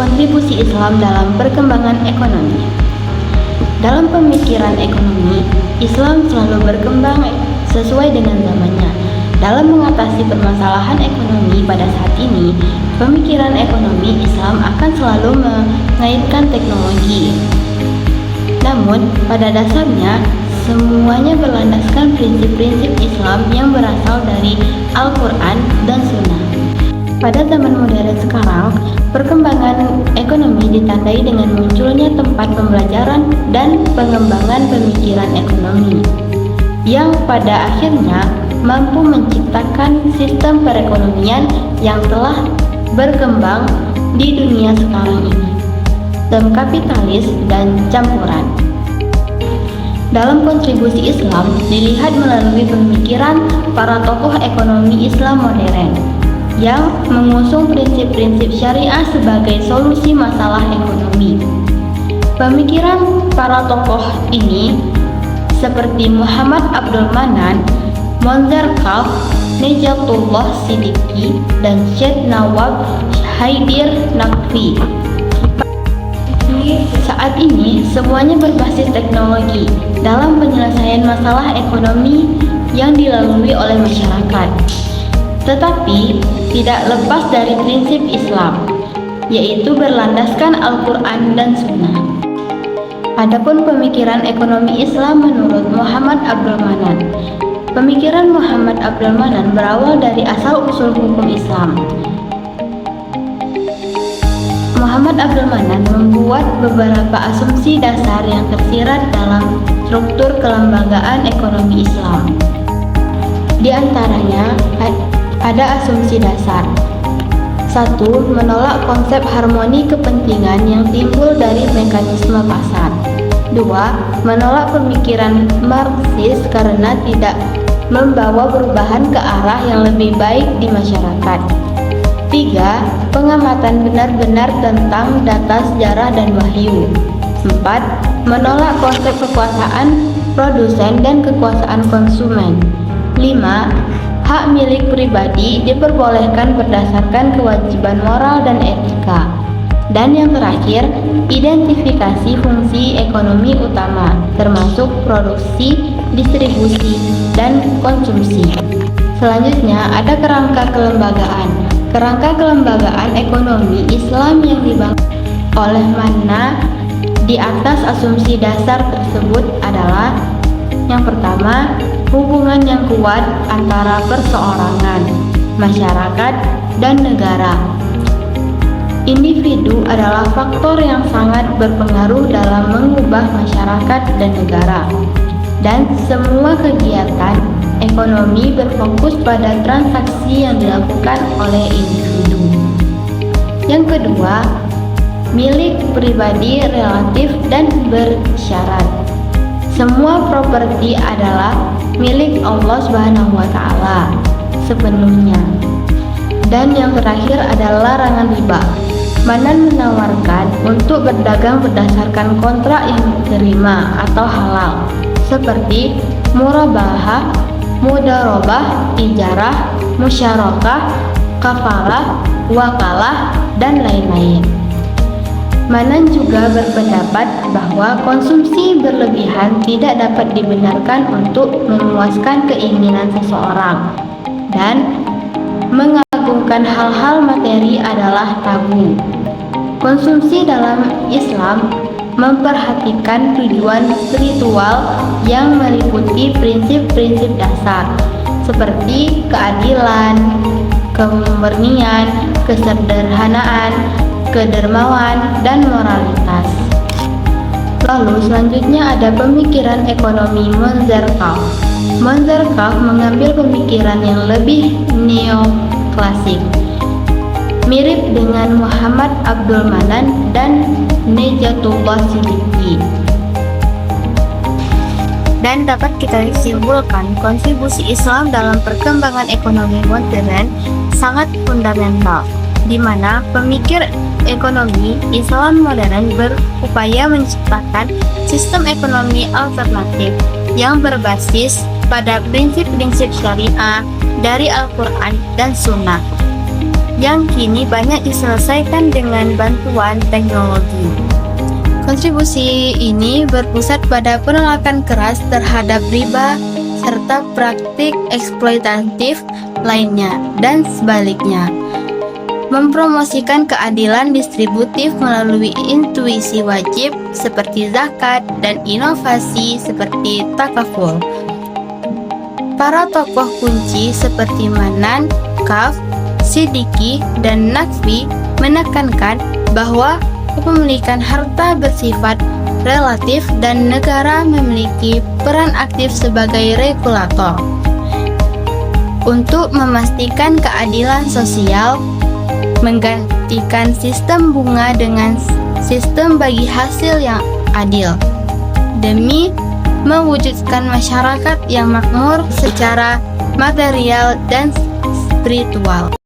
kontribusi Islam dalam perkembangan ekonomi. Dalam pemikiran ekonomi, Islam selalu berkembang sesuai dengan zamannya. Dalam mengatasi permasalahan ekonomi pada saat ini, pemikiran ekonomi Islam akan selalu mengaitkan teknologi. Namun, pada dasarnya, semuanya berlandaskan prinsip-prinsip Islam yang berasal dari Al-Quran dan Sunnah. Pada zaman modern sekarang, perkembangan ekonomi ditandai dengan munculnya tempat pembelajaran dan pengembangan pemikiran ekonomi, yang pada akhirnya mampu menciptakan sistem perekonomian yang telah berkembang di dunia sekarang ini, sistem kapitalis dan campuran. Dalam kontribusi Islam dilihat melalui pemikiran para tokoh ekonomi Islam modern yang mengusung prinsip-prinsip syariah sebagai solusi masalah ekonomi. Pemikiran para tokoh ini seperti Muhammad Abdul Manan, Monzer Kaf, Nejatullah Siddiqi, dan Syed Nawab Haidir Naqvi. Saat ini semuanya berbasis teknologi dalam penyelesaian masalah ekonomi yang dilalui oleh masyarakat, tetapi tidak lepas dari prinsip Islam, yaitu berlandaskan Al-Quran dan Sunnah. Adapun pemikiran ekonomi Islam menurut Muhammad Abdul Manan. Pemikiran Muhammad Abdul Manan berawal dari asal-usul hukum Islam. Muhammad Abdul Manan membuat beberapa asumsi dasar yang tersirat dalam struktur kelembagaan ekonomi Islam. Di antaranya ada asumsi dasar. 1. Menolak konsep harmoni kepentingan yang timbul dari mekanisme pasar. 2. Menolak pemikiran Marxis karena tidak membawa perubahan ke arah yang lebih baik di masyarakat. 3. Pengamatan benar-benar tentang data sejarah dan wahyu. 4. Menolak konsep kekuasaan produsen dan kekuasaan konsumen. 5. Hak milik pribadi diperbolehkan berdasarkan kewajiban moral dan etika. Dan yang terakhir, identifikasi fungsi ekonomi utama, termasuk produksi, distribusi, dan konsumsi. Selanjutnya, ada kerangka kelembagaan. Kerangka kelembagaan ekonomi Islam yang dibangun oleh mana di atas asumsi dasar tersebut adalah: yang pertama, hubungan yang kuat antara perseorangan, masyarakat, dan negara. Individu adalah faktor yang sangat berpengaruh dalam mengubah masyarakat dan negara, dan semua kegiatan ekonomi berfokus pada transaksi yang dilakukan oleh individu. Yang kedua, milik pribadi relatif dan bersyarat. Semua properti adalah milik Allah Subhanahu wa Ta'ala sepenuhnya. Dan yang terakhir adalah larangan riba. Manan menawarkan untuk berdagang berdasarkan kontrak yang diterima atau halal, seperti murabahah, mudarobah, ijarah, musyarakah, kafalah, wakalah, dan lain-lain. Manan juga berpendapat bahwa konsumsi berlebihan tidak dapat dibenarkan untuk memuaskan keinginan seseorang, dan mengagungkan hal-hal materi adalah tabu. Konsumsi dalam Islam memperhatikan tujuan spiritual yang meliputi prinsip-prinsip dasar seperti keadilan, kemurnian, kesederhanaan, kedermawan, dan moralitas. Lalu selanjutnya ada pemikiran ekonomi Monzer Kaf. Monzer Kaf mengambil pemikiran yang lebih neoklasik, mirip dengan Muhammad Abdul Manan dan Nejatullah Siddiqi. Dan dapat kita simpulkan, kontribusi Islam dalam perkembangan ekonomi modern sangat fundamental, di mana pemikir ekonomi Islam modern berupaya menciptakan sistem ekonomi alternatif yang berbasis pada prinsip-prinsip syariah dari Al-Quran dan Sunnah. yang kini banyak diselesaikan dengan bantuan teknologi. Kontribusi ini berpusat pada penolakan keras terhadap riba serta praktik eksploitatif lainnya dan sebaliknya. Mempromosikan keadilan distributif melalui intuisi wajib seperti zakat dan inovasi seperti takaful. Para tokoh kunci seperti Manan, Kaf, Siddiqi, dan Naqvi menekankan bahwa kepemilikan harta bersifat relatif dan negara memiliki peran aktif sebagai regulator. Untuk memastikan keadilan sosial, menggantikan sistem bunga dengan sistem bagi hasil yang adil, demi mewujudkan masyarakat yang makmur secara material dan spiritual.